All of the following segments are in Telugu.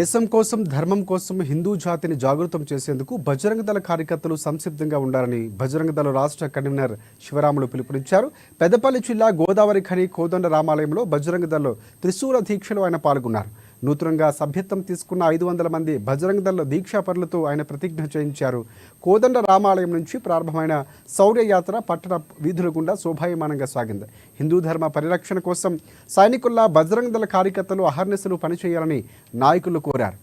దేశం కోసం ధర్మం కోసం హిందూ జాతిని జాగృతం చేసేందుకు బజరంగ దళ కార్యకర్తలు సంసిద్ధంగా ఉండాలని బజరంగ దళ రాష్ట్ర కన్వీనర్ శివరాములు పిలుపునిచ్చారు. పెద్దపల్లి జిల్లా గోదావరి ఖని కోదండ రామాలయంలో బజరంగ దళ త్రిశూల దీక్షలో ఆయన పాల్గొన్నారు. నూతనంగా సభ్యత్వం తీసుకున్న 500 మంది బజరంగ దళ దీక్షాపరులతో ఆయన ప్రతిజ్ఞ చేయించారు. కోదండ రామాలయం నుంచి ప్రారంభమైన శౌర్య యాత్ర పట్టణ వీధుల గుండా శోభాయమానంగా సాగింది. హిందూ ధర్మ పరిరక్షణ కోసం సైనికుల్లా బజరంగ దళ కార్యకర్తలు అహర్నిశలు పనిచేయాలని నాయకులు కోరారు.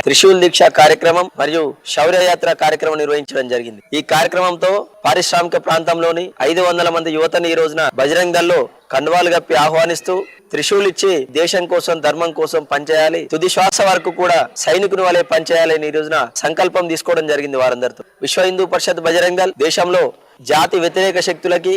త్రిశూల్ దీక్ష కార్యక్రమం మరియు శౌర్య యాత్ర కార్యక్రమం నిర్వహించడం జరిగింది. ఈ కార్యక్రమంతో పారిశ్రామిక ప్రాంతంలోని 500 మంది యువతని ఈ రోజున బజరంగ దళలో కండువాలు గప్పి ఆహ్వానిస్తూ త్రిశూల్ ఇచ్చి దేశం కోసం ధర్మం కోసం పనిచేయాలి, తుది శ్వాస వరకు కూడా సైనికుని వలె పనిచేయాలని ఈ రోజున సంకల్పం తీసుకోవడం జరిగింది. వారందరితో విశ్వ హిందూ పరిషత్ బజరంగ దళ్ దేశంలో జాతి వ్యతిరేక శక్తులకి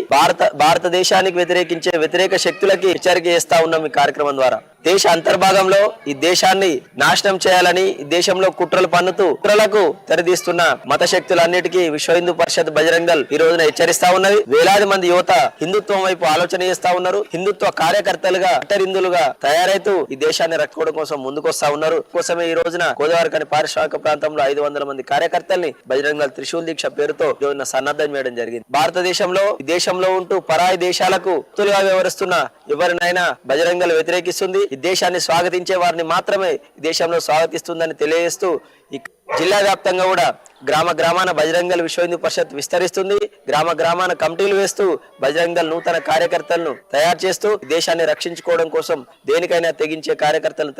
భారతదేశానికి వ్యతిరేకించే వ్యతిరేక శక్తులకి హెచ్చరిక చేస్తా ఉన్నాం. ఈ కార్యక్రమం ద్వారా దేశ అంతర్భాగంలో ఈ దేశాన్ని నాశనం చేయాలని ఈ దేశంలో కుట్రలు పన్నుతూ కుట్రలకు తెరదీస్తున్న మత శక్తులన్నిటికీ విశ్వ హిందూ పరిషత్ బజరంగ దళ్ ఈ రోజున హెచ్చరిస్తా ఉన్నది. వేలాది మంది యువత హిందుత్వం వైపు ఆలోచన చేస్తా ఉన్నారు. హిందుత్వ కార్యకర్తలుగా అట్టరిందులుగా తయారైతూ ఈ దేశాన్ని రక్షించుకోవడం కోసం ముందుకొస్తా ఉన్నారు. కోసమే ఈ రోజున గోదావరి ఖని పారిశ్రామిక ప్రాంతంలో 500 మంది కార్యకర్తల్ని బజరంగ దళ్ త్రిశూల్ దీక్ష పేరుతో ఈ రోజున సన్నద్ధం చేయడం జరిగింది. భారతదేశంలో ఈ దేశంలో ఉంటూ పరాయి దేశాలకు తులుగా వ్యవహరిస్తున్న ఎవరినైనా బజరంగ దళ్ వ్యతిరేకిస్తుంది. ఈ దేశాన్ని స్వాగతించే వారిని మాత్రమే ఈ దేశంలో స్వాగతిస్తుందని తెలియజేస్తూ ఈ జిల్లా వ్యాప్తంగా కూడా గ్రామ గ్రామాన బజరంగ దళ్ విశ్వ హిందూ పరిషత్ విస్తరిస్తుంది. గ్రామ గ్రామాన కమిటీలు వేస్తూ బజరంగ దళ్ నూతన కార్యకర్తలను తయారు చేస్తూ దేశాన్ని రక్షించుకోవడం కోసం దేనికైనా తెగించే కార్యకర్తలను